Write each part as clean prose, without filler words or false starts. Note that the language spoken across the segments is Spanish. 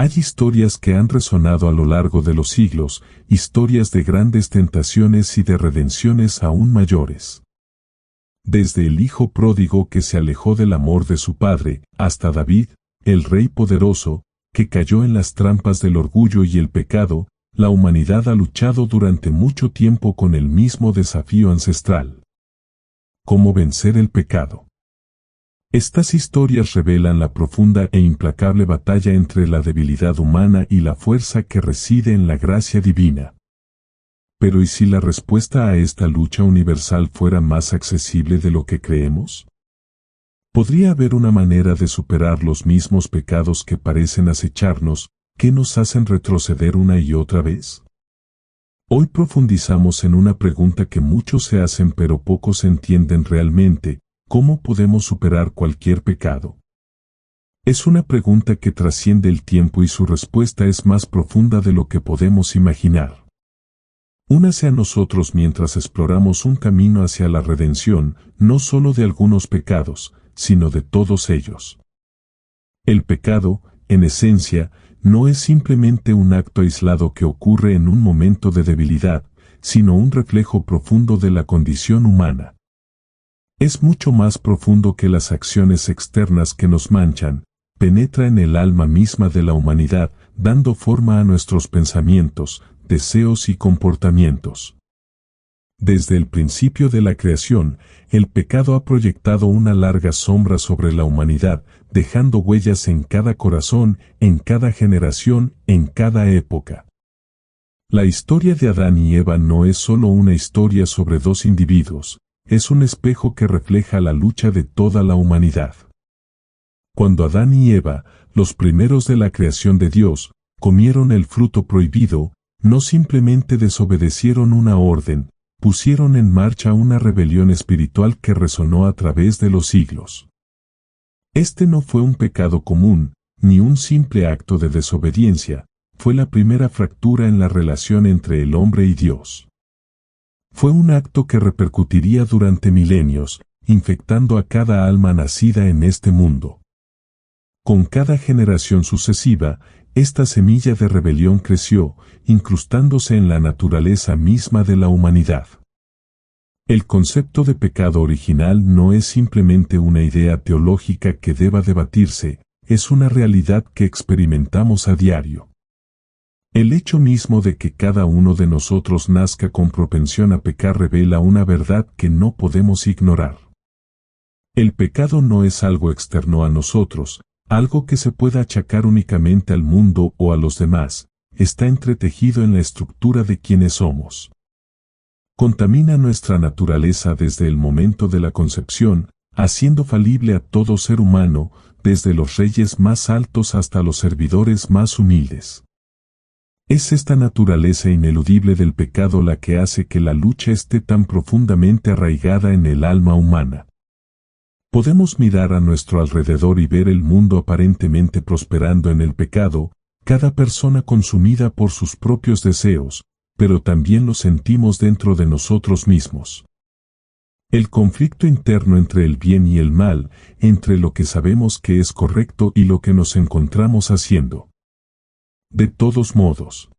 Hay historias que han resonado a lo largo de los siglos, historias de grandes tentaciones y de redenciones aún mayores. Desde el hijo pródigo que se alejó del amor de su padre, hasta David, el rey poderoso, que cayó en las trampas del orgullo y el pecado, la humanidad ha luchado durante mucho tiempo con el mismo desafío ancestral. ¿Cómo vencer el pecado? Estas historias revelan la profunda e implacable batalla entre la debilidad humana y la fuerza que reside en la gracia divina. Pero ¿y si la respuesta a esta lucha universal fuera más accesible de lo que creemos? ¿Podría haber una manera de superar los mismos pecados que parecen acecharnos, que nos hacen retroceder una y otra vez? Hoy profundizamos en una pregunta que muchos se hacen pero pocos entienden realmente: ¿cómo podemos superar cualquier pecado? Es una pregunta que trasciende el tiempo y su respuesta es más profunda de lo que podemos imaginar. Únase a nosotros mientras exploramos un camino hacia la redención, no solo de algunos pecados, sino de todos ellos. El pecado, en esencia, no es simplemente un acto aislado que ocurre en un momento de debilidad, sino un reflejo profundo de la condición humana. Es mucho más profundo que las acciones externas que nos manchan, penetra en el alma misma de la humanidad, dando forma a nuestros pensamientos, deseos y comportamientos. Desde el principio de la creación, el pecado ha proyectado una larga sombra sobre la humanidad, dejando huellas en cada corazón, en cada generación, en cada época. La historia de Adán y Eva no es solo una historia sobre dos individuos, es un espejo que refleja la lucha de toda la humanidad. Cuando Adán y Eva, los primeros de la creación de Dios, comieron el fruto prohibido, no simplemente desobedecieron una orden, pusieron en marcha una rebelión espiritual que resonó a través de los siglos. Este no fue un pecado común, ni un simple acto de desobediencia, fue la primera fractura en la relación entre el hombre y Dios. Fue un acto que repercutiría durante milenios, infectando a cada alma nacida en este mundo. Con cada generación sucesiva, esta semilla de rebelión creció, incrustándose en la naturaleza misma de la humanidad. El concepto de pecado original no es simplemente una idea teológica que deba debatirse, es una realidad que experimentamos a diario. El hecho mismo de que cada uno de nosotros nazca con propensión a pecar revela una verdad que no podemos ignorar. El pecado no es algo externo a nosotros, algo que se pueda achacar únicamente al mundo o a los demás, está entretejido en la estructura de quienes somos. Contamina nuestra naturaleza desde el momento de la concepción, haciendo falible a todo ser humano, desde los reyes más altos hasta los servidores más humildes. Es esta naturaleza ineludible del pecado la que hace que la lucha esté tan profundamente arraigada en el alma humana. Podemos mirar a nuestro alrededor y ver el mundo aparentemente prosperando en el pecado, cada persona consumida por sus propios deseos, pero también lo sentimos dentro de nosotros mismos. El conflicto interno entre el bien y el mal, entre lo que sabemos que es correcto y lo que nos encontramos haciendo. De todos modos,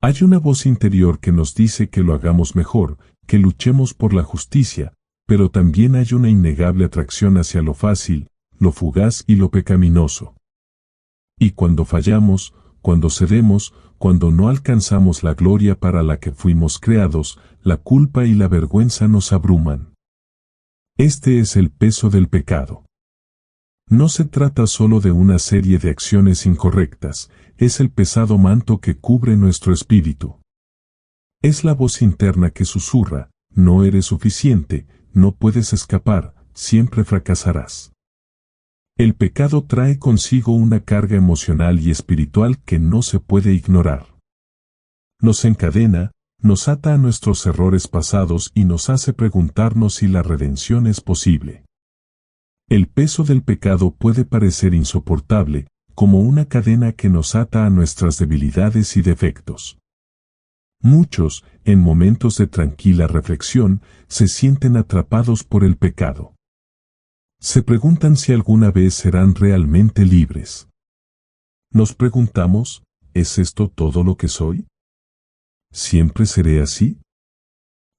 hay una voz interior que nos dice que lo hagamos mejor, que luchemos por la justicia, pero también hay una innegable atracción hacia lo fácil, lo fugaz y lo pecaminoso. Y cuando fallamos, cuando cedemos, cuando no alcanzamos la gloria para la que fuimos creados, la culpa y la vergüenza nos abruman. Este es el peso del pecado. No se trata solo de una serie de acciones incorrectas, es el pesado manto que cubre nuestro espíritu. Es la voz interna que susurra: no eres suficiente, no puedes escapar, siempre fracasarás. El pecado trae consigo una carga emocional y espiritual que no se puede ignorar. Nos encadena, nos ata a nuestros errores pasados y nos hace preguntarnos si la redención es posible. El peso del pecado puede parecer insoportable, como una cadena que nos ata a nuestras debilidades y defectos. Muchos, en momentos de tranquila reflexión, se sienten atrapados por el pecado. Se preguntan si alguna vez serán realmente libres. Nos preguntamos, ¿es esto todo lo que soy? ¿Siempre seré así?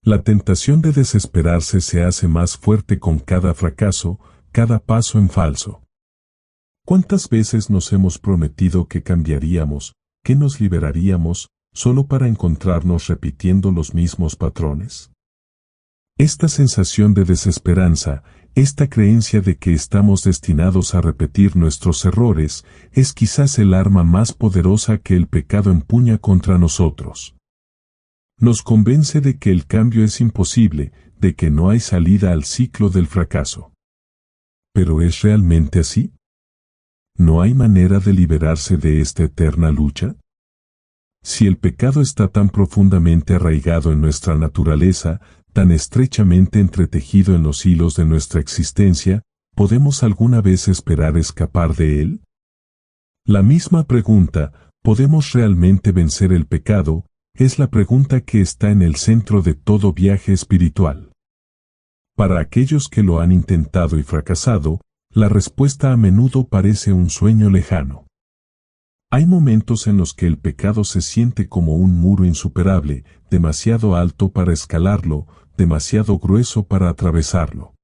La tentación de desesperarse se hace más fuerte con cada fracaso, cada paso en falso. ¿Cuántas veces nos hemos prometido que cambiaríamos, que nos liberaríamos, solo para encontrarnos repitiendo los mismos patrones? Esta sensación de desesperanza, esta creencia de que estamos destinados a repetir nuestros errores, es quizás el arma más poderosa que el pecado empuña contra nosotros. Nos convence de que el cambio es imposible, de que no hay salida al ciclo del fracaso. ¿Pero es realmente así? ¿No hay manera de liberarse de esta eterna lucha? Si el pecado está tan profundamente arraigado en nuestra naturaleza, tan estrechamente entretejido en los hilos de nuestra existencia, ¿podemos alguna vez esperar escapar de él? La misma pregunta, ¿podemos realmente vencer el pecado?, es la pregunta que está en el centro de todo viaje espiritual. Para aquellos que lo han intentado y fracasado, la respuesta a menudo parece un sueño lejano. Hay momentos en los que el pecado se siente como un muro insuperable, demasiado alto para escalarlo, demasiado grueso para atravesarlo.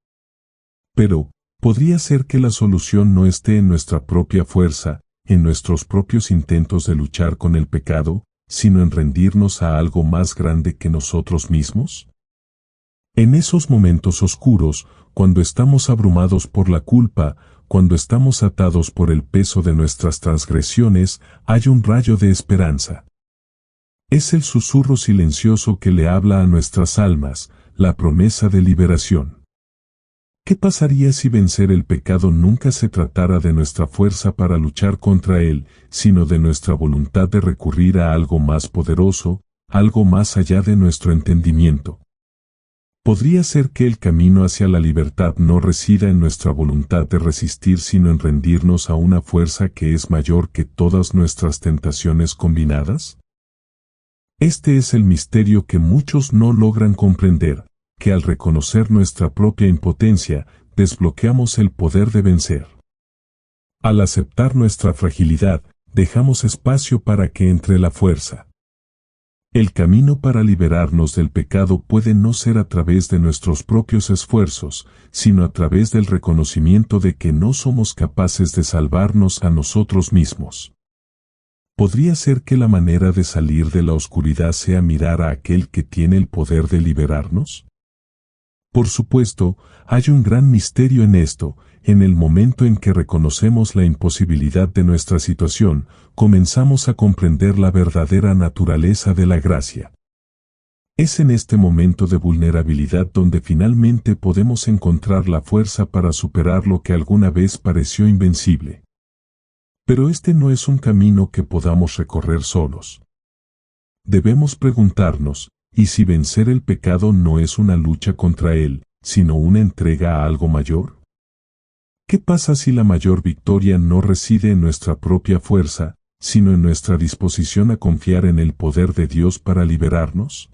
Pero, podría ser que la solución no esté en nuestra propia fuerza, en nuestros propios intentos de luchar con el pecado, sino en rendirnos a algo más grande que nosotros mismos. En esos momentos oscuros, cuando estamos abrumados por la culpa, cuando estamos atados por el peso de nuestras transgresiones, hay un rayo de esperanza. Es el susurro silencioso que le habla a nuestras almas, la promesa de liberación. ¿Qué pasaría si vencer el pecado nunca se tratara de nuestra fuerza para luchar contra él, sino de nuestra voluntad de recurrir a algo más poderoso, algo más allá de nuestro entendimiento? Podría ser que el camino hacia la libertad no resida en nuestra voluntad de resistir, sino en rendirnos a una fuerza que es mayor que todas nuestras tentaciones combinadas. Este es el misterio que muchos no logran comprender, que al reconocer nuestra propia impotencia, desbloqueamos el poder de vencer. Al aceptar nuestra fragilidad, dejamos espacio para que entre la fuerza. El camino para liberarnos del pecado puede no ser a través de nuestros propios esfuerzos, sino a través del reconocimiento de que no somos capaces de salvarnos a nosotros mismos. ¿Podría ser que la manera de salir de la oscuridad sea mirar a aquel que tiene el poder de liberarnos? Por supuesto, hay un gran misterio en esto. En el momento en que reconocemos la imposibilidad de nuestra situación, comenzamos a comprender la verdadera naturaleza de la gracia. Es en este momento de vulnerabilidad donde finalmente podemos encontrar la fuerza para superar lo que alguna vez pareció invencible. Pero este no es un camino que podamos recorrer solos. Debemos preguntarnos, ¿y si vencer el pecado no es una lucha contra él, sino una entrega a algo mayor? ¿Qué pasa si la mayor victoria no reside en nuestra propia fuerza, sino en nuestra disposición a confiar en el poder de Dios para liberarnos?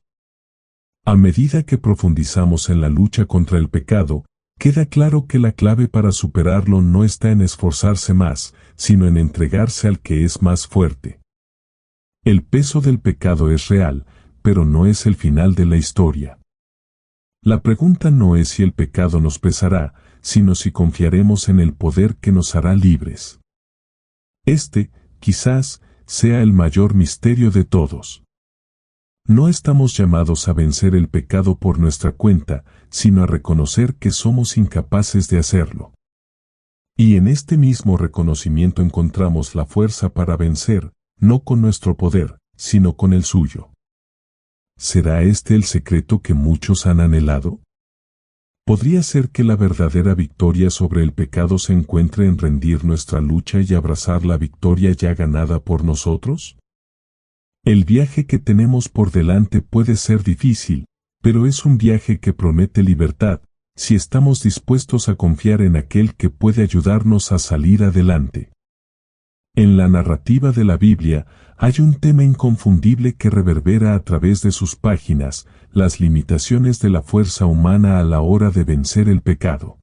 A medida que profundizamos en la lucha contra el pecado, queda claro que la clave para superarlo no está en esforzarse más, sino en entregarse al que es más fuerte. El peso del pecado es real, pero no es el final de la historia. La pregunta no es si el pecado nos pesará, sino si confiaremos en el poder que nos hará libres. Este, quizás, sea el mayor misterio de todos. No estamos llamados a vencer el pecado por nuestra cuenta, sino a reconocer que somos incapaces de hacerlo. Y en este mismo reconocimiento encontramos la fuerza para vencer, no con nuestro poder, sino con el suyo. ¿Será este el secreto que muchos han anhelado? ¿Podría ser que la verdadera victoria sobre el pecado se encuentre en rendir nuestra lucha y abrazar la victoria ya ganada por nosotros? El viaje que tenemos por delante puede ser difícil, pero es un viaje que promete libertad, si estamos dispuestos a confiar en aquel que puede ayudarnos a salir adelante. En la narrativa de la Biblia, hay un tema inconfundible que reverbera a través de sus páginas, las limitaciones de la fuerza humana a la hora de vencer el pecado.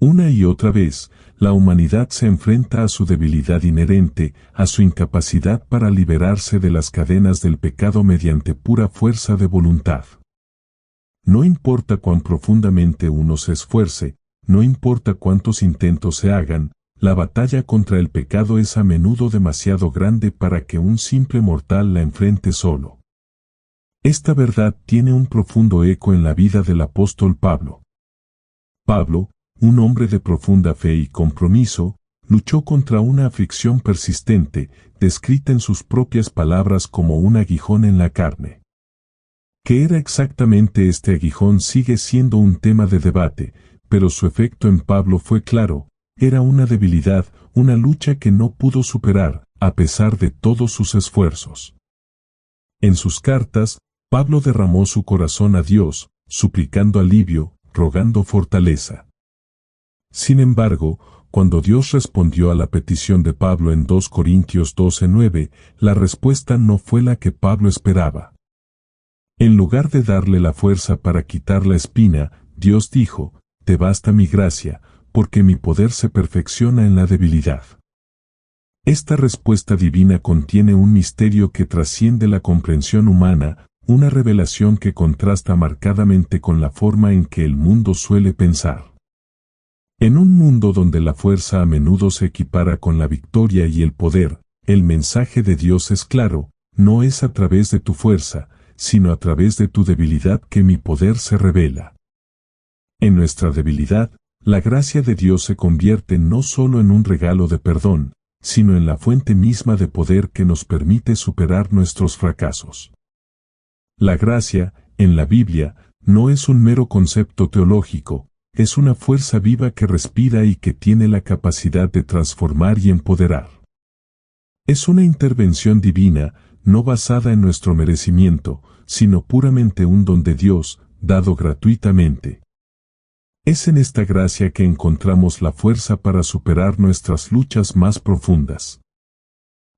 Una y otra vez, la humanidad se enfrenta a su debilidad inherente, a su incapacidad para liberarse de las cadenas del pecado mediante pura fuerza de voluntad. No importa cuán profundamente uno se esfuerce, no importa cuántos intentos se hagan, la batalla contra el pecado es a menudo demasiado grande para que un simple mortal la enfrente solo. Esta verdad tiene un profundo eco en la vida del apóstol Pablo. Pablo, un hombre de profunda fe y compromiso, luchó contra una aflicción persistente, descrita en sus propias palabras como un aguijón en la carne. ¿Qué era exactamente este aguijón? Sigue siendo un tema de debate, pero su efecto en Pablo fue claro: era una debilidad, una lucha que no pudo superar, a pesar de todos sus esfuerzos. En sus cartas, Pablo derramó su corazón a Dios, suplicando alivio, rogando fortaleza. Sin embargo, cuando Dios respondió a la petición de Pablo en 2 Corintios 12:9, la respuesta no fue la que Pablo esperaba. En lugar de darle la fuerza para quitar la espina, Dios dijo: «Te basta mi gracia, porque mi poder se perfecciona en la debilidad». Esta respuesta divina contiene un misterio que trasciende la comprensión humana, una revelación que contrasta marcadamente con la forma en que el mundo suele pensar. En un mundo donde la fuerza a menudo se equipara con la victoria y el poder, el mensaje de Dios es claro: no es a través de tu fuerza, sino a través de tu debilidad que mi poder se revela. En nuestra debilidad, la gracia de Dios se convierte no solo en un regalo de perdón, sino en la fuente misma de poder que nos permite superar nuestros fracasos. La gracia, en la Biblia, no es un mero concepto teológico, es una fuerza viva que respira y que tiene la capacidad de transformar y empoderar. Es una intervención divina, no basada en nuestro merecimiento, sino puramente un don de Dios, dado gratuitamente. Es en esta gracia que encontramos la fuerza para superar nuestras luchas más profundas.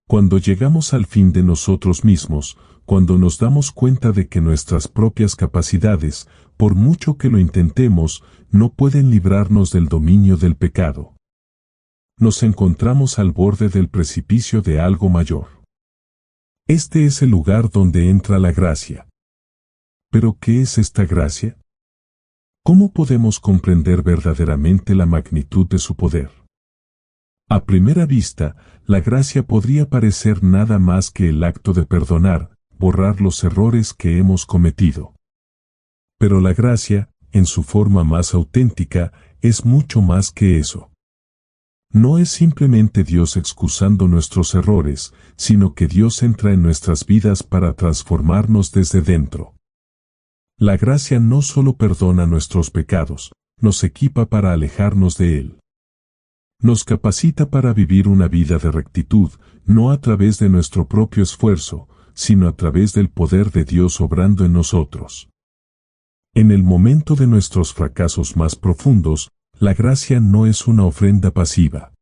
Cuando llegamos al fin de nosotros mismos, cuando nos damos cuenta de que nuestras propias capacidades, por mucho que lo intentemos, no pueden librarnos del dominio del pecado, nos encontramos al borde del precipicio de algo mayor. Este es el lugar donde entra la gracia. ¿Pero qué es esta gracia? ¿Cómo podemos comprender verdaderamente la magnitud de su poder? A primera vista, la gracia podría parecer nada más que el acto de perdonar, borrar los errores que hemos cometido. Pero la gracia, en su forma más auténtica, es mucho más que eso. No es simplemente Dios excusando nuestros errores, sino que Dios entra en nuestras vidas para transformarnos desde dentro. La gracia no solo perdona nuestros pecados, nos equipa para alejarnos de Él. Nos capacita para vivir una vida de rectitud, no a través de nuestro propio esfuerzo, sino a través del poder de Dios obrando en nosotros. En el momento de nuestros fracasos más profundos, la gracia no es una ofrenda pasiva.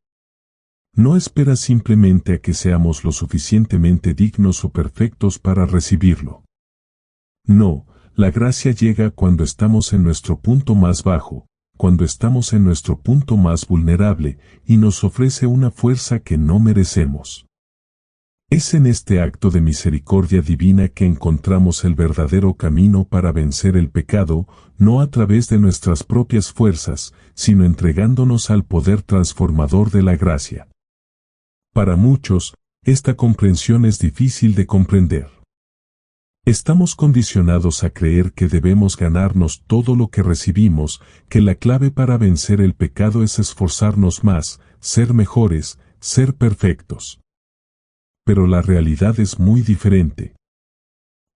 No espera simplemente a que seamos lo suficientemente dignos o perfectos para recibirlo. No, la gracia llega cuando estamos en nuestro punto más bajo, cuando estamos en nuestro punto más vulnerable, y nos ofrece una fuerza que no merecemos. Es en este acto de misericordia divina que encontramos el verdadero camino para vencer el pecado, no a través de nuestras propias fuerzas, sino entregándonos al poder transformador de la gracia. Para muchos, esta comprensión es difícil de comprender. Estamos condicionados a creer que debemos ganarnos todo lo que recibimos, que la clave para vencer el pecado es esforzarnos más, ser mejores, ser perfectos. Pero la realidad es muy diferente.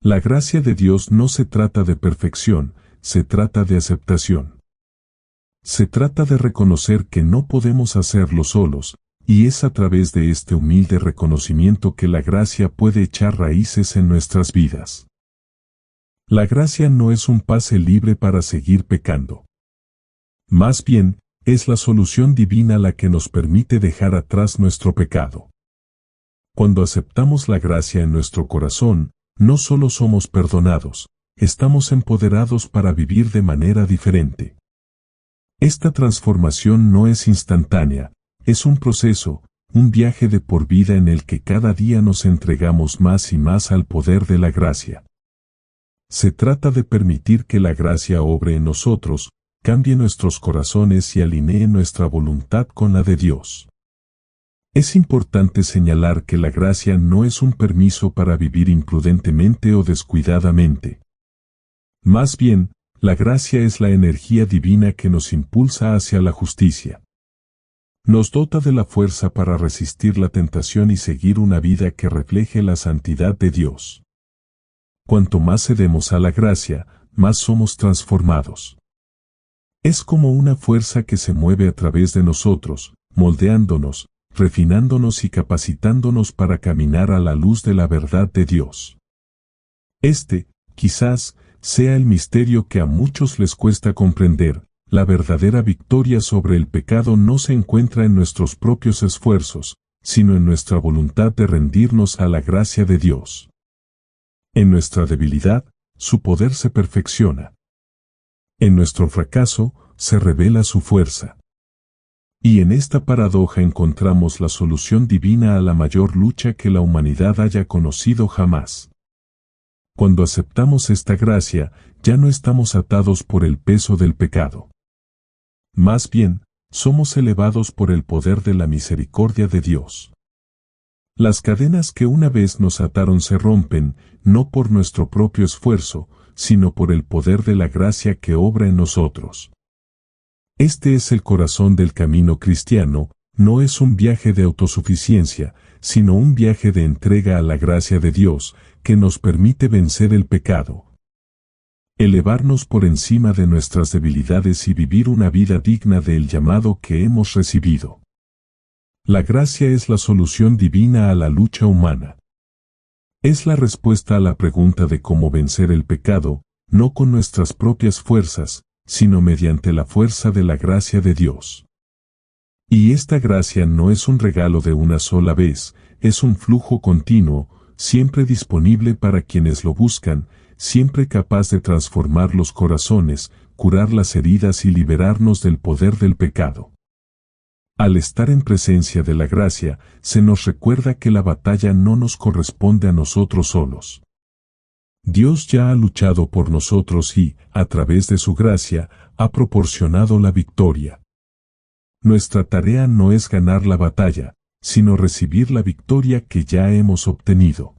La gracia de Dios no se trata de perfección, se trata de aceptación. Se trata de reconocer que no podemos hacerlo solos, y es a través de este humilde reconocimiento que la gracia puede echar raíces en nuestras vidas. La gracia no es un pase libre para seguir pecando. Más bien, es la solución divina la que nos permite dejar atrás nuestro pecado. Cuando aceptamos la gracia en nuestro corazón, no solo somos perdonados, estamos empoderados para vivir de manera diferente. Esta transformación no es instantánea, es un proceso, un viaje de por vida en el que cada día nos entregamos más y más al poder de la gracia. Se trata de permitir que la gracia obre en nosotros, cambie nuestros corazones y alinee nuestra voluntad con la de Dios. Es importante señalar que la gracia no es un permiso para vivir imprudentemente o descuidadamente. Más bien, la gracia es la energía divina que nos impulsa hacia la justicia. Nos dota de la fuerza para resistir la tentación y seguir una vida que refleje la santidad de Dios. Cuanto más cedemos a la gracia, más somos transformados. Es como una fuerza que se mueve a través de nosotros, moldeándonos, refinándonos y capacitándonos para caminar a la luz de la verdad de Dios. Quizás, sea el misterio que a muchos les cuesta comprender. La verdadera victoria sobre el pecado no se encuentra en nuestros propios esfuerzos, sino en nuestra voluntad de rendirnos a la gracia de Dios. En nuestra debilidad, su poder se perfecciona. En nuestro fracaso, se revela su fuerza. Y en esta paradoja encontramos la solución divina a la mayor lucha que la humanidad haya conocido jamás. Cuando aceptamos esta gracia, ya no estamos atados por el peso del pecado. Más bien, somos elevados por el poder de la misericordia de Dios. Las cadenas que una vez nos ataron se rompen, no por nuestro propio esfuerzo, sino por el poder de la gracia que obra en nosotros. Este es el corazón del camino cristiano, no es un viaje de autosuficiencia, sino un viaje de entrega a la gracia de Dios, que nos permite vencer el pecado. Elevarnos por encima de nuestras debilidades y vivir una vida digna del llamado que hemos recibido. La gracia es la solución divina a la lucha humana. Es la respuesta a la pregunta de cómo vencer el pecado, no con nuestras propias fuerzas, sino mediante la fuerza de la gracia de Dios. Y esta gracia no es un regalo de una sola vez, es un flujo continuo, siempre disponible para quienes lo buscan, siempre capaz de transformar los corazones, curar las heridas y liberarnos del poder del pecado. Al estar en presencia de la gracia, se nos recuerda que la batalla no nos corresponde a nosotros solos. Dios ya ha luchado por nosotros y, a través de su gracia, ha proporcionado la victoria. Nuestra tarea no es ganar la batalla, sino recibir la victoria que ya hemos obtenido.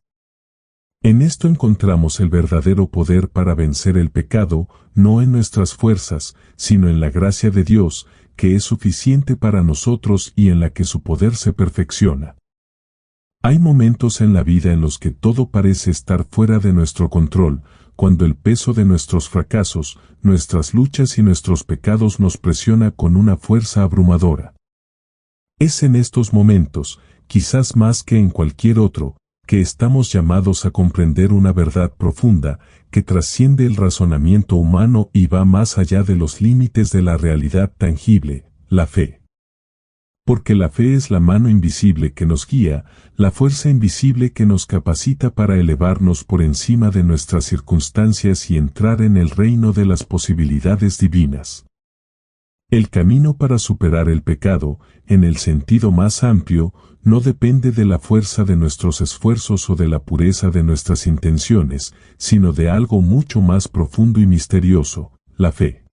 En esto encontramos el verdadero poder para vencer el pecado, no en nuestras fuerzas, sino en la gracia de Dios, que es suficiente para nosotros y en la que su poder se perfecciona. Hay momentos en la vida en los que todo parece estar fuera de nuestro control, cuando el peso de nuestros fracasos, nuestras luchas y nuestros pecados nos presiona con una fuerza abrumadora. Es en estos momentos, quizás más que en cualquier otro, que estamos llamados a comprender una verdad profunda, que trasciende el razonamiento humano y va más allá de los límites de la realidad tangible, la fe. Porque la fe es la mano invisible que nos guía, la fuerza invisible que nos capacita para elevarnos por encima de nuestras circunstancias y entrar en el reino de las posibilidades divinas. El camino para superar el pecado, en el sentido más amplio, no depende de la fuerza de nuestros esfuerzos o de la pureza de nuestras intenciones, sino de algo mucho más profundo y misterioso, la fe.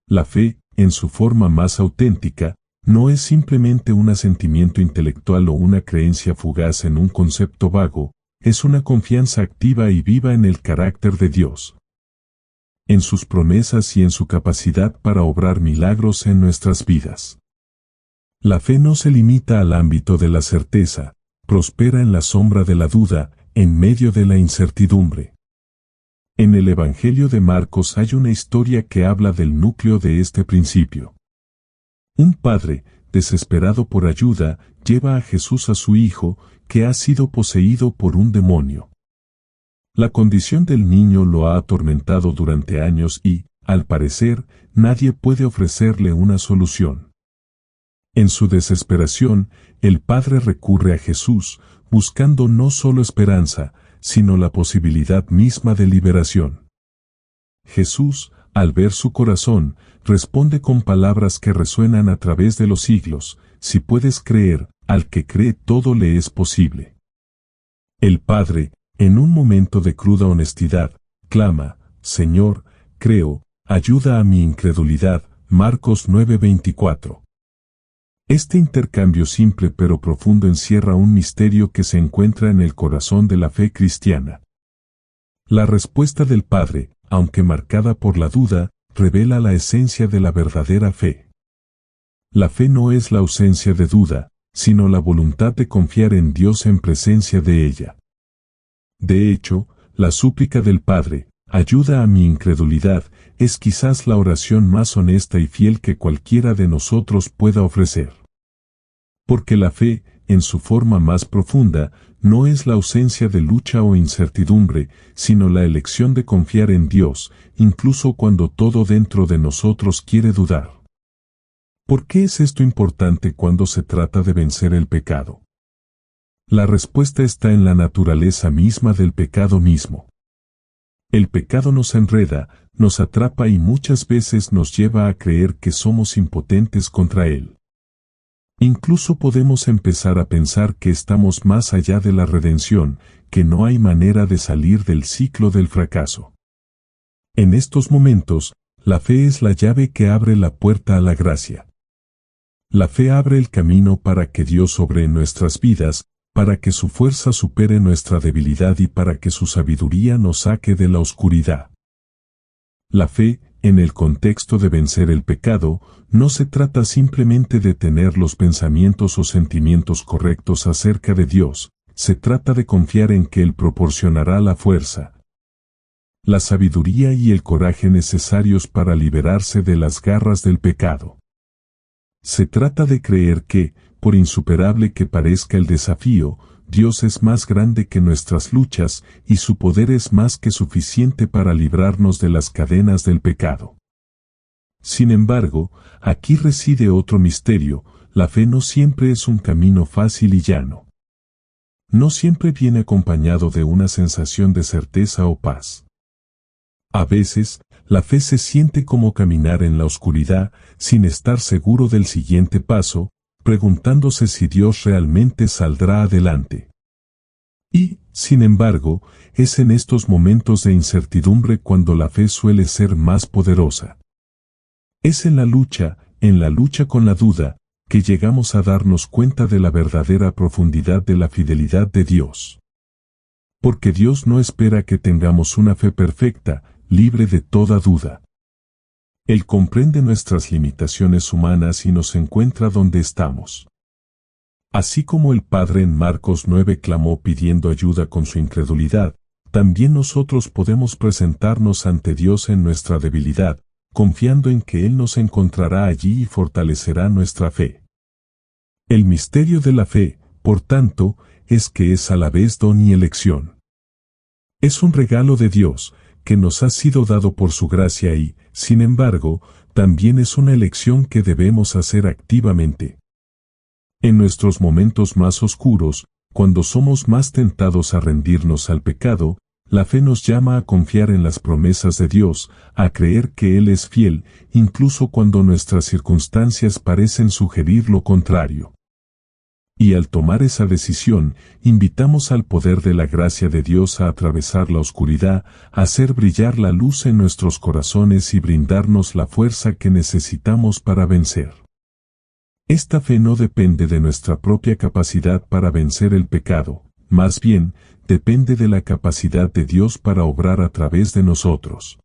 La fe, en su forma más auténtica, no es simplemente un asentimiento intelectual o una creencia fugaz en un concepto vago, es una confianza activa y viva en el carácter de Dios, en sus promesas y en su capacidad para obrar milagros en nuestras vidas. La fe no se limita al ámbito de la certeza, prospera en la sombra de la duda, en medio de la incertidumbre. En el Evangelio de Marcos hay una historia que habla del núcleo de este principio. Un padre, desesperado por ayuda, lleva a Jesús a su hijo, que ha sido poseído por un demonio. La condición del niño lo ha atormentado durante años y, al parecer, nadie puede ofrecerle una solución. En su desesperación, el padre recurre a Jesús, buscando no solo esperanza, sino la posibilidad misma de liberación. Jesús, al ver su corazón, responde con palabras que resuenan a través de los siglos: si puedes creer, al que cree todo le es posible. El Padre, en un momento de cruda honestidad, clama: Señor, creo, ayuda a mi incredulidad. Marcos 9:24. Este intercambio simple pero profundo encierra un misterio que se encuentra en el corazón de la fe cristiana. La respuesta del Padre, aunque marcada por la duda, revela la esencia de la verdadera fe. La fe no es la ausencia de duda, sino la voluntad de confiar en Dios en presencia de ella. De hecho, la súplica del Padre: ayuda a mi incredulidad, es quizás la oración más honesta y fiel que cualquiera de nosotros pueda ofrecer. Porque la fe, en su forma más profunda, no es la ausencia de lucha o incertidumbre, sino la elección de confiar en Dios, incluso cuando todo dentro de nosotros quiere dudar. ¿Por qué es esto importante cuando se trata de vencer el pecado? La respuesta está en la naturaleza misma del pecado mismo. El pecado nos enreda, nos atrapa y muchas veces nos lleva a creer que somos impotentes contra él. Incluso podemos empezar a pensar que estamos más allá de la redención, que no hay manera de salir del ciclo del fracaso. En estos momentos, la fe es la llave que abre la puerta a la gracia. La fe abre el camino para que Dios obre en nuestras vidas, para que su fuerza supere nuestra debilidad y para que su sabiduría nos saque de la oscuridad. La fe, en el contexto de vencer el pecado, no se trata simplemente de tener los pensamientos o sentimientos correctos acerca de Dios, se trata de confiar en que Él proporcionará la fuerza, la sabiduría y el coraje necesarios para liberarse de las garras del pecado. Se trata de creer que, por insuperable que parezca el desafío, Dios es más grande que nuestras luchas y su poder es más que suficiente para librarnos de las cadenas del pecado. Sin embargo, aquí reside otro misterio: la fe no siempre es un camino fácil y llano. No siempre viene acompañado de una sensación de certeza o paz. A veces, la fe se siente como caminar en la oscuridad, sin estar seguro del siguiente paso, preguntándose si Dios realmente saldrá adelante. Y, sin embargo, es en estos momentos de incertidumbre cuando la fe suele ser más poderosa. Es en la lucha con la duda, que llegamos a darnos cuenta de la verdadera profundidad de la fidelidad de Dios. Porque Dios no espera que tengamos una fe perfecta, libre de toda duda. Él comprende nuestras limitaciones humanas y nos encuentra donde estamos. Así como el Padre en Marcos 9 clamó pidiendo ayuda con su incredulidad, también nosotros podemos presentarnos ante Dios en nuestra debilidad, confiando en que Él nos encontrará allí y fortalecerá nuestra fe. El misterio de la fe, por tanto, es que es a la vez don y elección. Es un regalo de Dios, que nos ha sido dado por su gracia y, sin embargo, también es una elección que debemos hacer activamente. En nuestros momentos más oscuros, cuando somos más tentados a rendirnos al pecado, la fe nos llama a confiar en las promesas de Dios, a creer que Él es fiel, incluso cuando nuestras circunstancias parecen sugerir lo contrario. Y al tomar esa decisión, invitamos al poder de la gracia de Dios a atravesar la oscuridad, a hacer brillar la luz en nuestros corazones y brindarnos la fuerza que necesitamos para vencer. Esta fe no depende de nuestra propia capacidad para vencer el pecado, más bien, depende de la capacidad de Dios para obrar a través de nosotros.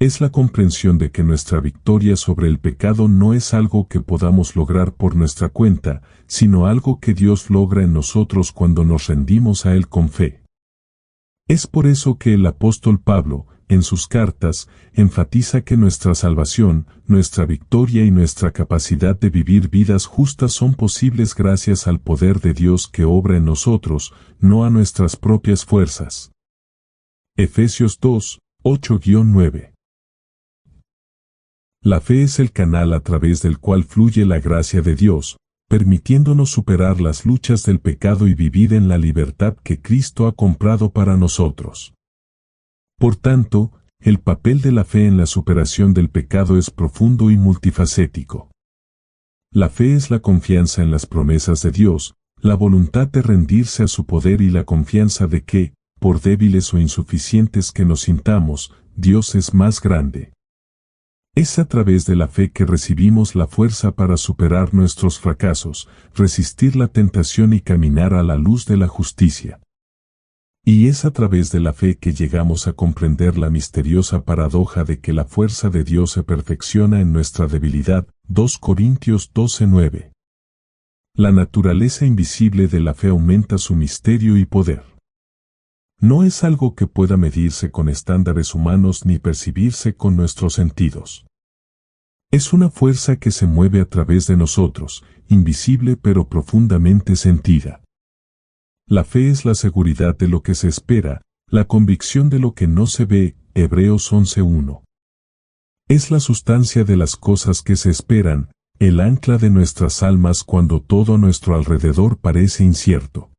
Es la comprensión de que nuestra victoria sobre el pecado no es algo que podamos lograr por nuestra cuenta, sino algo que Dios logra en nosotros cuando nos rendimos a Él con fe. Es por eso que el apóstol Pablo, en sus cartas, enfatiza que nuestra salvación, nuestra victoria y nuestra capacidad de vivir vidas justas son posibles gracias al poder de Dios que obra en nosotros, no a nuestras propias fuerzas. Efesios 2, 8-9. La fe es el canal a través del cual fluye la gracia de Dios, permitiéndonos superar las luchas del pecado y vivir en la libertad que Cristo ha comprado para nosotros. Por tanto, el papel de la fe en la superación del pecado es profundo y multifacético. La fe es la confianza en las promesas de Dios, la voluntad de rendirse a su poder y la confianza de que, por débiles o insuficientes que nos sintamos, Dios es más grande. Es a través de la fe que recibimos la fuerza para superar nuestros fracasos, resistir la tentación y caminar a la luz de la justicia. Y es a través de la fe que llegamos a comprender la misteriosa paradoja de que la fuerza de Dios se perfecciona en nuestra debilidad. 2 Corintios 12:9. La naturaleza invisible de la fe aumenta su misterio y poder. No es algo que pueda medirse con estándares humanos ni percibirse con nuestros sentidos. Es una fuerza que se mueve a través de nosotros, invisible pero profundamente sentida. La fe es la seguridad de lo que se espera, la convicción de lo que no se ve. Hebreos 11:1. Es la sustancia de las cosas que se esperan, el ancla de nuestras almas cuando todo a nuestro alrededor parece incierto.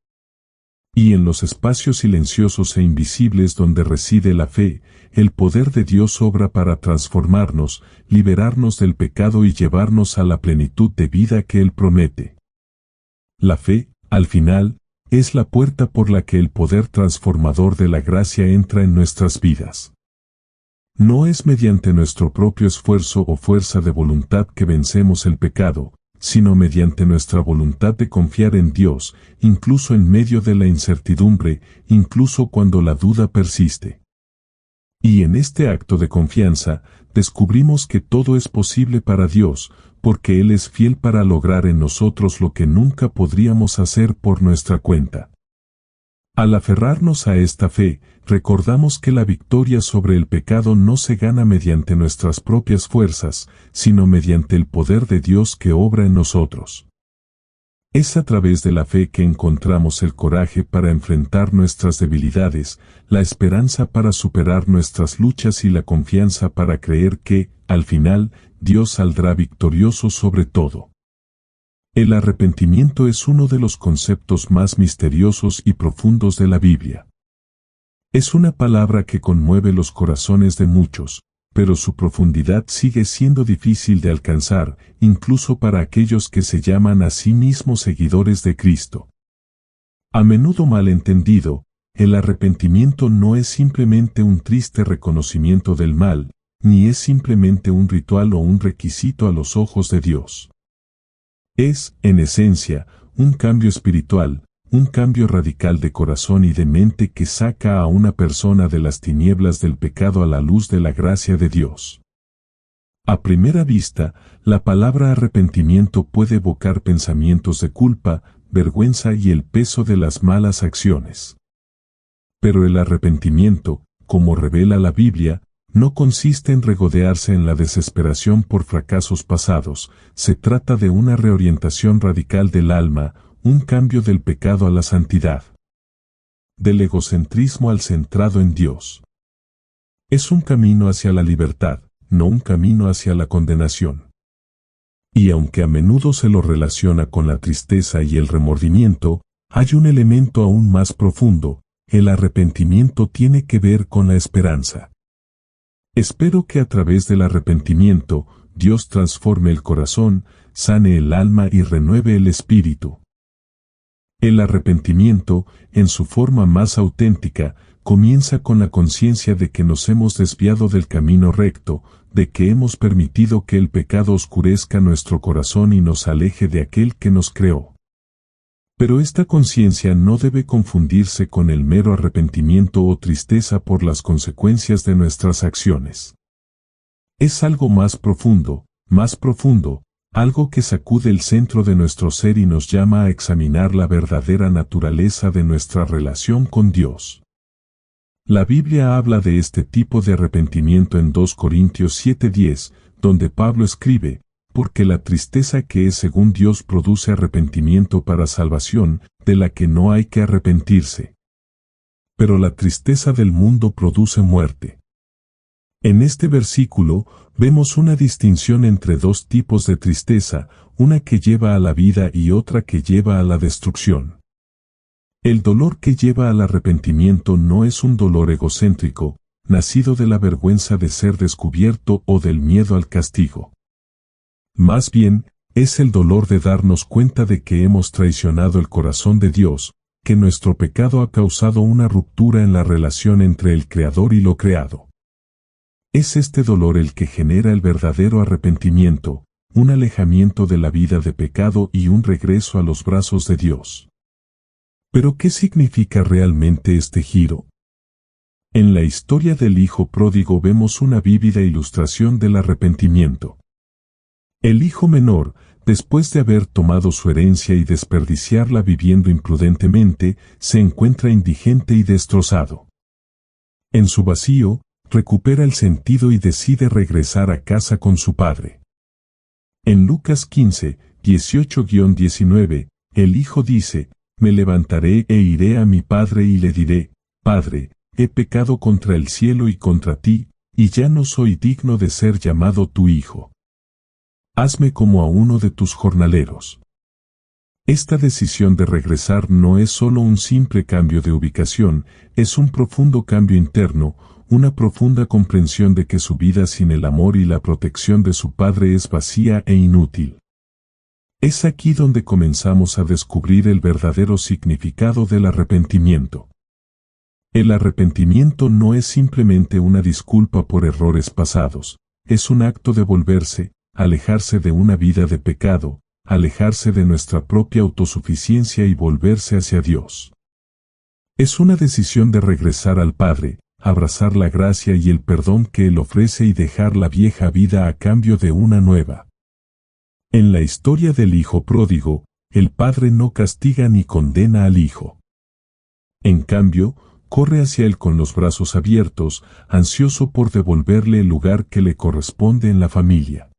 Y en los espacios silenciosos e invisibles donde reside la fe, el poder de Dios obra para transformarnos, liberarnos del pecado y llevarnos a la plenitud de vida que Él promete. La fe, al final, es la puerta por la que el poder transformador de la gracia entra en nuestras vidas. No es mediante nuestro propio esfuerzo o fuerza de voluntad que vencemos el pecado, sino mediante nuestra voluntad de confiar en Dios, incluso en medio de la incertidumbre, incluso cuando la duda persiste. Y en este acto de confianza, descubrimos que todo es posible para Dios, porque Él es fiel para lograr en nosotros lo que nunca podríamos hacer por nuestra cuenta. Al aferrarnos a esta fe, recordamos que la victoria sobre el pecado no se gana mediante nuestras propias fuerzas, sino mediante el poder de Dios que obra en nosotros. Es a través de la fe que encontramos el coraje para enfrentar nuestras debilidades, la esperanza para superar nuestras luchas y la confianza para creer que, al final, Dios saldrá victorioso sobre todo. El arrepentimiento es uno de los conceptos más misteriosos y profundos de la Biblia. Es una palabra que conmueve los corazones de muchos, pero su profundidad sigue siendo difícil de alcanzar, incluso para aquellos que se llaman a sí mismos seguidores de Cristo. A menudo mal entendido, el arrepentimiento no es simplemente un triste reconocimiento del mal, ni es simplemente un ritual o un requisito a los ojos de Dios. Es, en esencia, un cambio espiritual, un cambio radical de corazón y de mente que saca a una persona de las tinieblas del pecado a la luz de la gracia de Dios. A primera vista, la palabra arrepentimiento puede evocar pensamientos de culpa, vergüenza y el peso de las malas acciones. Pero el arrepentimiento, como revela la Biblia, no consiste en regodearse en la desesperación por fracasos pasados, se trata de una reorientación radical del alma, un cambio del pecado a la santidad. Del egocentrismo al centrado en Dios. Es un camino hacia la libertad, no un camino hacia la condenación. Y aunque a menudo se lo relaciona con la tristeza y el remordimiento, hay un elemento aún más profundo, el arrepentimiento tiene que ver con la esperanza. Espero que a través del arrepentimiento, Dios transforme el corazón, sane el alma y renueve el espíritu. El arrepentimiento, en su forma más auténtica, comienza con la conciencia de que nos hemos desviado del camino recto, de que hemos permitido que el pecado oscurezca nuestro corazón y nos aleje de aquel que nos creó. Pero esta conciencia no debe confundirse con el mero arrepentimiento o tristeza por las consecuencias de nuestras acciones. Es algo más profundo, algo que sacude el centro de nuestro ser y nos llama a examinar la verdadera naturaleza de nuestra relación con Dios. La Biblia habla de este tipo de arrepentimiento en 2 Corintios 7:10, donde Pablo escribe, porque la tristeza que es según Dios produce arrepentimiento para salvación, de la que no hay que arrepentirse. Pero la tristeza del mundo produce muerte. En este versículo, vemos una distinción entre dos tipos de tristeza, una que lleva a la vida y otra que lleva a la destrucción. El dolor que lleva al arrepentimiento no es un dolor egocéntrico, nacido de la vergüenza de ser descubierto o del miedo al castigo. Más bien, es el dolor de darnos cuenta de que hemos traicionado el corazón de Dios, que nuestro pecado ha causado una ruptura en la relación entre el Creador y lo creado. Es este dolor el que genera el verdadero arrepentimiento, un alejamiento de la vida de pecado y un regreso a los brazos de Dios. ¿Pero qué significa realmente este giro? En la historia del hijo pródigo vemos una vívida ilustración del arrepentimiento. El hijo menor, después de haber tomado su herencia y desperdiciarla viviendo imprudentemente, se encuentra indigente y destrozado. En su vacío, recupera el sentido y decide regresar a casa con su padre. En Lucas 15, 18-19, el hijo dice, «Me levantaré e iré a mi padre y le diré, Padre, he pecado contra el cielo y contra ti, y ya no soy digno de ser llamado tu hijo. Hazme como a uno de tus jornaleros». Esta decisión de regresar no es solo un simple cambio de ubicación, es un profundo cambio interno, una profunda comprensión de que su vida sin el amor y la protección de su padre es vacía e inútil. Es aquí donde comenzamos a descubrir el verdadero significado del arrepentimiento. El arrepentimiento no es simplemente una disculpa por errores pasados, es un acto de volverse, alejarse de una vida de pecado, alejarse de nuestra propia autosuficiencia y volverse hacia Dios. Es una decisión de regresar al Padre, abrazar la gracia y el perdón que Él ofrece y dejar la vieja vida a cambio de una nueva. En la historia del hijo pródigo, el padre no castiga ni condena al hijo. En cambio, corre hacia él con los brazos abiertos, ansioso por devolverle el lugar que le corresponde en la familia.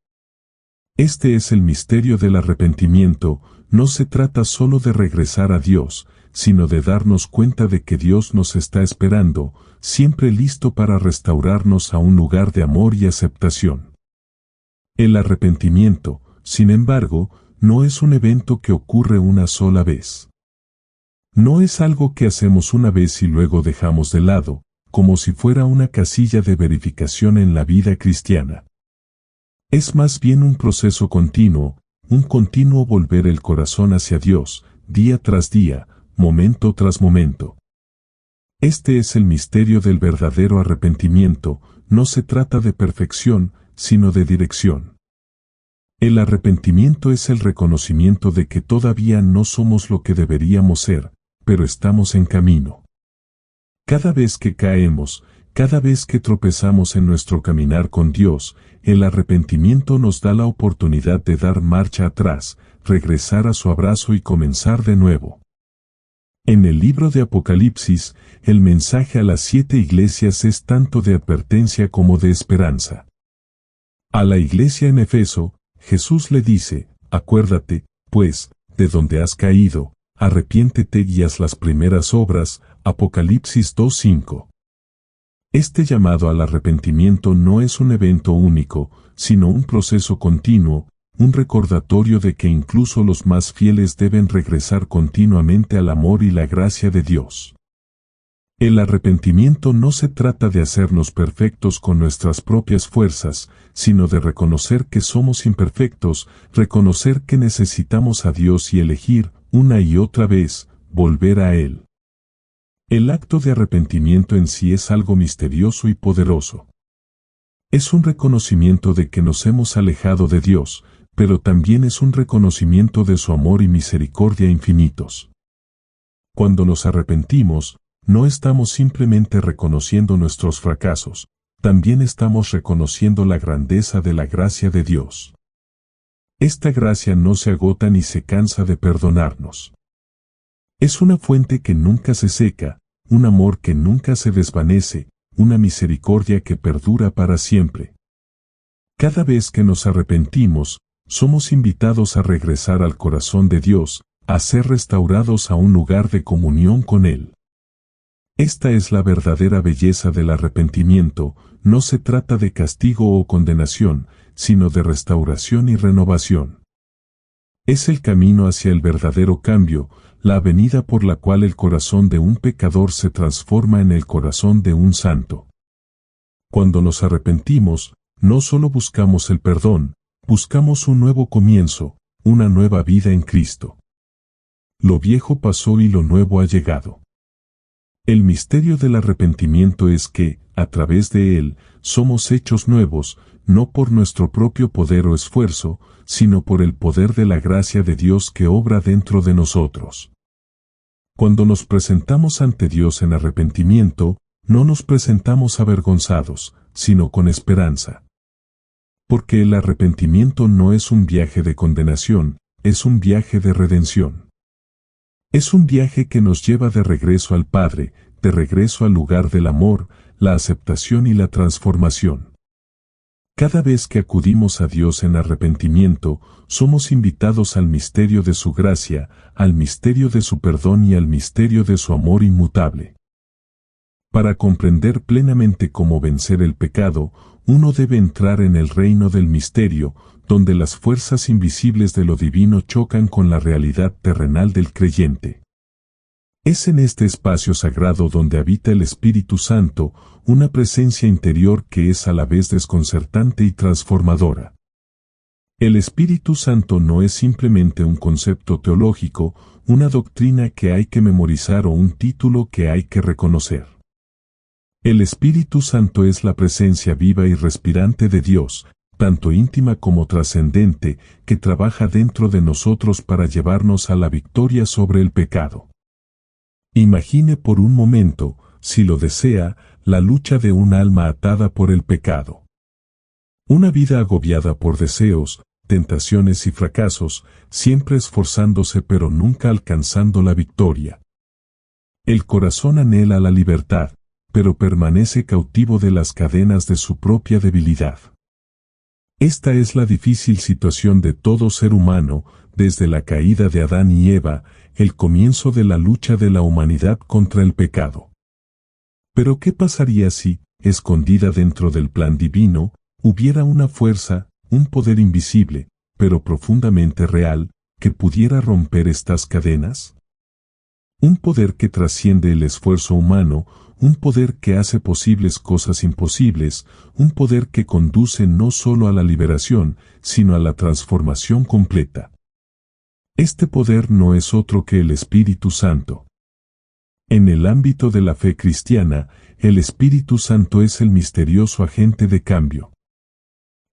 Este es el misterio del arrepentimiento, no se trata solo de regresar a Dios, sino de darnos cuenta de que Dios nos está esperando, siempre listo para restaurarnos a un lugar de amor y aceptación. El arrepentimiento, sin embargo, no es un evento que ocurre una sola vez. No es algo que hacemos una vez y luego dejamos de lado, como si fuera una casilla de verificación en la vida cristiana. Es más bien un proceso continuo, un continuo volver el corazón hacia Dios, día tras día, momento tras momento. Este es el misterio del verdadero arrepentimiento, no se trata de perfección, sino de dirección. El arrepentimiento es el reconocimiento de que todavía no somos lo que deberíamos ser, pero estamos en camino. Cada vez que caemos, cada vez que tropezamos en nuestro caminar con Dios, el arrepentimiento nos da la oportunidad de dar marcha atrás, regresar a su abrazo y comenzar de nuevo. En el libro de Apocalipsis, el mensaje a las 7 iglesias es tanto de advertencia como de esperanza. A la iglesia en Efeso, Jesús le dice, acuérdate, pues, de donde has caído, arrepiéntete y haz las primeras obras, Apocalipsis 2:5. Este llamado al arrepentimiento no es un evento único, sino un proceso continuo, un recordatorio de que incluso los más fieles deben regresar continuamente al amor y la gracia de Dios. El arrepentimiento no se trata de hacernos perfectos con nuestras propias fuerzas, sino de reconocer que somos imperfectos, reconocer que necesitamos a Dios y elegir, una y otra vez, volver a Él. El acto de arrepentimiento en sí es algo misterioso y poderoso. Es un reconocimiento de que nos hemos alejado de Dios, pero también es un reconocimiento de su amor y misericordia infinitos. Cuando nos arrepentimos, no estamos simplemente reconociendo nuestros fracasos, también estamos reconociendo la grandeza de la gracia de Dios. Esta gracia no se agota ni se cansa de perdonarnos. Es una fuente que nunca se seca, un amor que nunca se desvanece, una misericordia que perdura para siempre. Cada vez que nos arrepentimos, somos invitados a regresar al corazón de Dios, a ser restaurados a un lugar de comunión con Él. Esta es la verdadera belleza del arrepentimiento, no se trata de castigo o condenación, sino de restauración y renovación. Es el camino hacia el verdadero cambio, la avenida por la cual el corazón de un pecador se transforma en el corazón de un santo. Cuando nos arrepentimos, no solo buscamos el perdón, buscamos un nuevo comienzo, una nueva vida en Cristo. Lo viejo pasó y lo nuevo ha llegado. El misterio del arrepentimiento es que, a través de él, somos hechos nuevos, no por nuestro propio poder o esfuerzo, sino por el poder de la gracia de Dios que obra dentro de nosotros. Cuando nos presentamos ante Dios en arrepentimiento, no nos presentamos avergonzados, sino con esperanza. Porque el arrepentimiento no es un viaje de condenación, es un viaje de redención. Es un viaje que nos lleva de regreso al Padre, de regreso al lugar del amor, la aceptación y la transformación. Cada vez que acudimos a Dios en arrepentimiento, somos invitados al misterio de su gracia, al misterio de su perdón y al misterio de su amor inmutable. Para comprender plenamente cómo vencer el pecado, uno debe entrar en el reino del misterio, donde las fuerzas invisibles de lo divino chocan con la realidad terrenal del creyente. Es en este espacio sagrado donde habita el Espíritu Santo, una presencia interior que es a la vez desconcertante y transformadora. El Espíritu Santo no es simplemente un concepto teológico, una doctrina que hay que memorizar o un título que hay que reconocer. El Espíritu Santo es la presencia viva y respirante de Dios, tanto íntima como trascendente, que trabaja dentro de nosotros para llevarnos a la victoria sobre el pecado. Imagine por un momento, si lo desea, la lucha de un alma atada por el pecado. Una vida agobiada por deseos, tentaciones y fracasos, siempre esforzándose pero nunca alcanzando la victoria. El corazón anhela la libertad, pero permanece cautivo de las cadenas de su propia debilidad. Esta es la difícil situación de todo ser humano, desde la caída de Adán y Eva, el comienzo de la lucha de la humanidad contra el pecado. Pero ¿qué pasaría si, escondida dentro del plan divino, hubiera una fuerza, un poder invisible, pero profundamente real, que pudiera romper estas cadenas? Un poder que trasciende el esfuerzo humano, un poder que hace posibles cosas imposibles, un poder que conduce no solo a la liberación, sino a la transformación completa. Este poder no es otro que el Espíritu Santo. En el ámbito de la fe cristiana, el Espíritu Santo es el misterioso agente de cambio.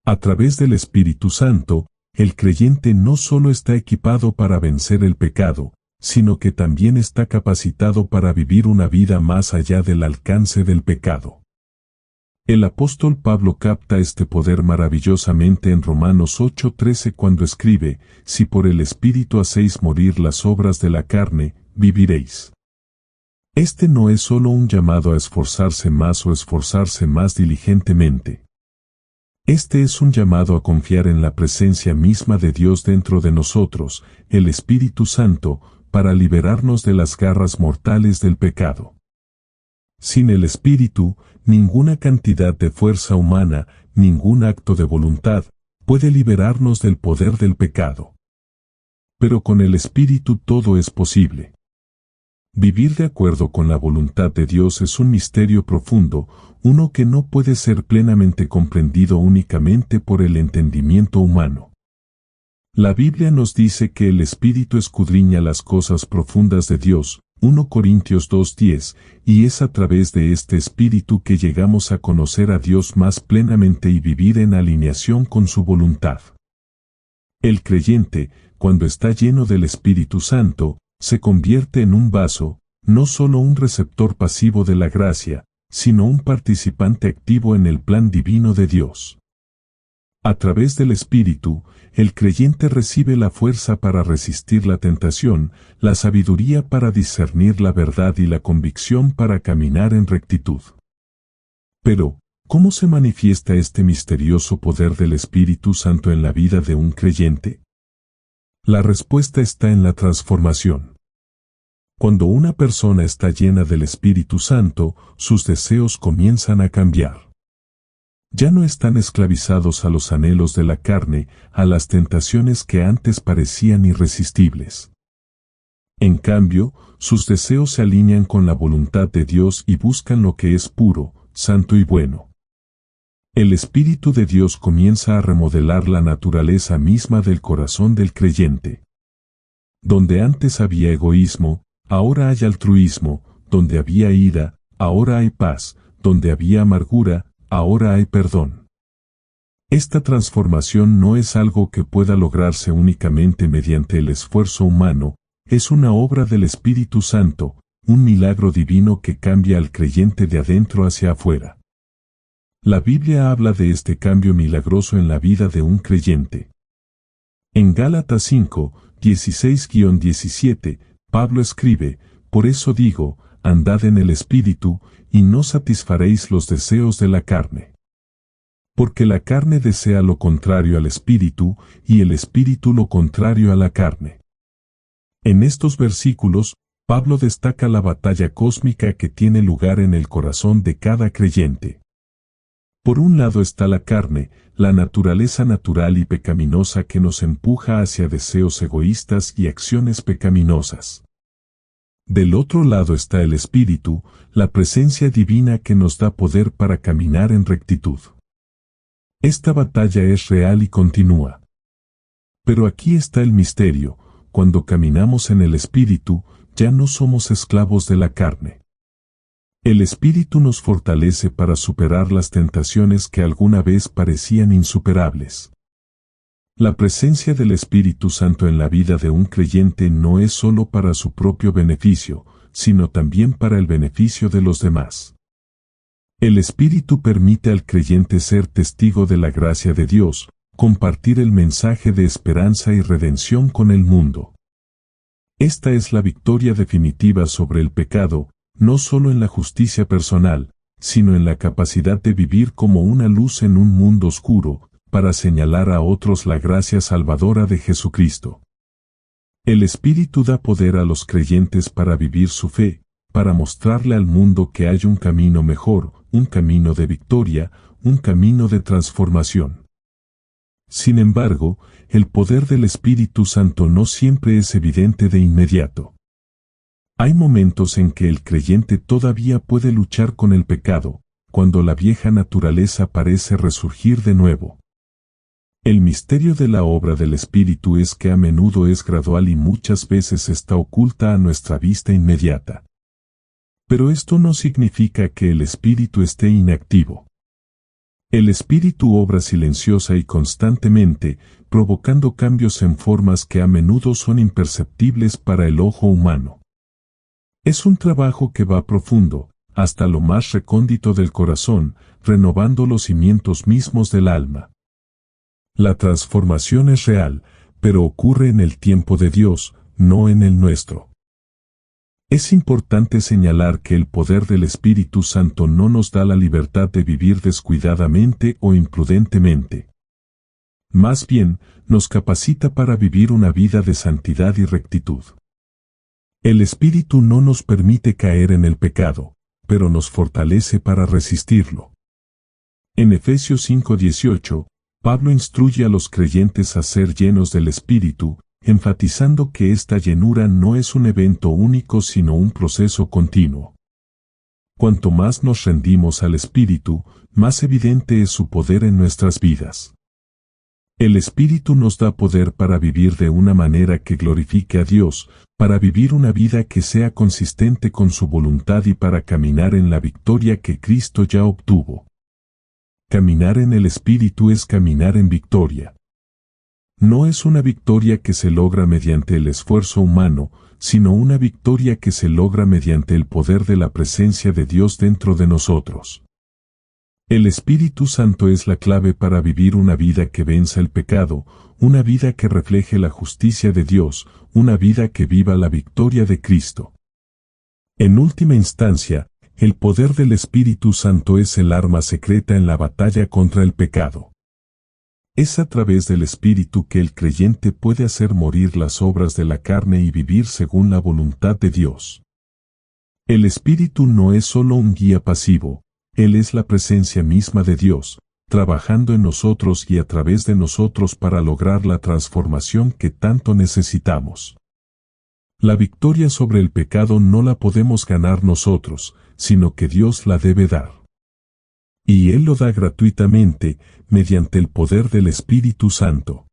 A través del Espíritu Santo, el creyente no solo está equipado para vencer el pecado, sino que también está capacitado para vivir una vida más allá del alcance del pecado. El apóstol Pablo capta este poder maravillosamente en Romanos 8:13 cuando escribe, «Si por el Espíritu hacéis morir las obras de la carne, viviréis». Este no es solo un llamado a esforzarse más o esforzarse más diligentemente. Este es un llamado a confiar en la presencia misma de Dios dentro de nosotros, el Espíritu Santo, para liberarnos de las garras mortales del pecado. Sin el Espíritu, ninguna cantidad de fuerza humana, ningún acto de voluntad, puede liberarnos del poder del pecado. Pero con el Espíritu todo es posible. Vivir de acuerdo con la voluntad de Dios es un misterio profundo, uno que no puede ser plenamente comprendido únicamente por el entendimiento humano. La Biblia nos dice que el Espíritu escudriña las cosas profundas de Dios, 1 Corintios 2:10, y es a través de este Espíritu que llegamos a conocer a Dios más plenamente y vivir en alineación con su voluntad. El creyente, cuando está lleno del Espíritu Santo, se convierte en un vaso, no solo un receptor pasivo de la gracia, sino un participante activo en el plan divino de Dios. A través del Espíritu, el creyente recibe la fuerza para resistir la tentación, la sabiduría para discernir la verdad y la convicción para caminar en rectitud. Pero, ¿cómo se manifiesta este misterioso poder del Espíritu Santo en la vida de un creyente? La respuesta está en la transformación. Cuando una persona está llena del Espíritu Santo, sus deseos comienzan a cambiar. Ya no están esclavizados a los anhelos de la carne, a las tentaciones que antes parecían irresistibles. En cambio, sus deseos se alinean con la voluntad de Dios y buscan lo que es puro, santo y bueno. El Espíritu de Dios comienza a remodelar la naturaleza misma del corazón del creyente. Donde antes había egoísmo, ahora hay altruismo; donde había ira, ahora hay paz; donde había amargura, ahora hay perdón. Esta transformación no es algo que pueda lograrse únicamente mediante el esfuerzo humano, es una obra del Espíritu Santo, un milagro divino que cambia al creyente de adentro hacia afuera. La Biblia habla de este cambio milagroso en la vida de un creyente. En Gálatas 5, 16-17, Pablo escribe: por eso digo, andad en el Espíritu, y no satisfaréis los deseos de la carne. Porque la carne desea lo contrario al Espíritu, y el Espíritu lo contrario a la carne. En estos versículos, Pablo destaca la batalla cósmica que tiene lugar en el corazón de cada creyente. Por un lado está la carne, la naturaleza natural y pecaminosa que nos empuja hacia deseos egoístas y acciones pecaminosas. Del otro lado está el Espíritu, la presencia divina que nos da poder para caminar en rectitud. Esta batalla es real y continúa. Pero aquí está el misterio: cuando caminamos en el Espíritu, ya no somos esclavos de la carne. El Espíritu nos fortalece para superar las tentaciones que alguna vez parecían insuperables. La presencia del Espíritu Santo en la vida de un creyente no es solo para su propio beneficio, sino también para el beneficio de los demás. El Espíritu permite al creyente ser testigo de la gracia de Dios, compartir el mensaje de esperanza y redención con el mundo. Esta es la victoria definitiva sobre el pecado, no solo en la justicia personal, sino en la capacidad de vivir como una luz en un mundo oscuro, para señalar a otros la gracia salvadora de Jesucristo. El Espíritu da poder a los creyentes para vivir su fe, para mostrarle al mundo que hay un camino mejor, un camino de victoria, un camino de transformación. Sin embargo, el poder del Espíritu Santo no siempre es evidente de inmediato. Hay momentos en que el creyente todavía puede luchar con el pecado, cuando la vieja naturaleza parece resurgir de nuevo. El misterio de la obra del Espíritu es que a menudo es gradual y muchas veces está oculta a nuestra vista inmediata. Pero esto no significa que el Espíritu esté inactivo. El Espíritu obra silenciosa y constantemente, provocando cambios en formas que a menudo son imperceptibles para el ojo humano. Es un trabajo que va profundo, hasta lo más recóndito del corazón, renovando los cimientos mismos del alma. La transformación es real, pero ocurre en el tiempo de Dios, no en el nuestro. Es importante señalar que el poder del Espíritu Santo no nos da la libertad de vivir descuidadamente o imprudentemente. Más bien, nos capacita para vivir una vida de santidad y rectitud. El Espíritu no nos permite caer en el pecado, pero nos fortalece para resistirlo. En Efesios 5:18, Pablo instruye a los creyentes a ser llenos del Espíritu, enfatizando que esta llenura no es un evento único sino un proceso continuo. Cuanto más nos rendimos al Espíritu, más evidente es su poder en nuestras vidas. El Espíritu nos da poder para vivir de una manera que glorifique a Dios, para vivir una vida que sea consistente con su voluntad y para caminar en la victoria que Cristo ya obtuvo. Caminar en el Espíritu es caminar en victoria. No es una victoria que se logra mediante el esfuerzo humano, sino una victoria que se logra mediante el poder de la presencia de Dios dentro de nosotros. El Espíritu Santo es la clave para vivir una vida que venza el pecado, una vida que refleje la justicia de Dios, una vida que viva la victoria de Cristo. En última instancia, el poder del Espíritu Santo es el arma secreta en la batalla contra el pecado. Es a través del Espíritu que el creyente puede hacer morir las obras de la carne y vivir según la voluntad de Dios. El Espíritu no es solo un guía pasivo, Él es la presencia misma de Dios, trabajando en nosotros y a través de nosotros para lograr la transformación que tanto necesitamos. La victoria sobre el pecado no la podemos ganar nosotros, sino que Dios la debe dar. Y Él lo da gratuitamente, mediante el poder del Espíritu Santo.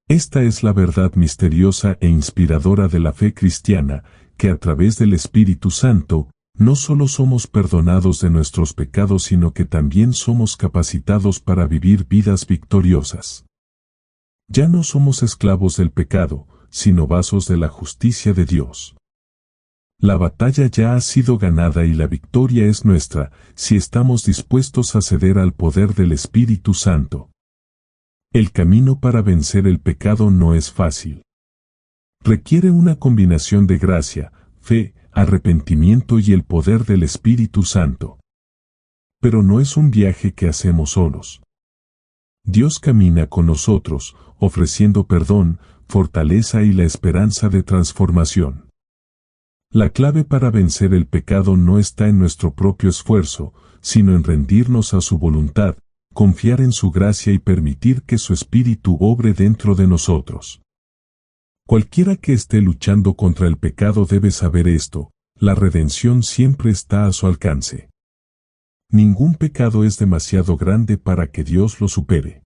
Esta es la verdad misteriosa e inspiradora de la fe cristiana, que a través del Espíritu Santo, no solo somos perdonados de nuestros pecados, sino que también somos capacitados para vivir vidas victoriosas. Ya no somos esclavos del pecado, sino vasos de la justicia de Dios. La batalla ya ha sido ganada y la victoria es nuestra, si estamos dispuestos a ceder al poder del Espíritu Santo. El camino para vencer el pecado no es fácil. Requiere una combinación de gracia, fe, arrepentimiento y el poder del Espíritu Santo. Pero no es un viaje que hacemos solos. Dios camina con nosotros, ofreciendo perdón, fortaleza y la esperanza de transformación. La clave para vencer el pecado no está en nuestro propio esfuerzo, sino en rendirnos a su voluntad, confiar en su gracia y permitir que su Espíritu obre dentro de nosotros. Cualquiera que esté luchando contra el pecado debe saber esto: la redención siempre está a su alcance. Ningún pecado es demasiado grande para que Dios lo supere.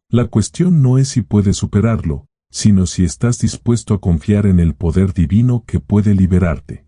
La cuestión no es si puedes superarlo, sino si estás dispuesto a confiar en el poder divino que puede liberarte.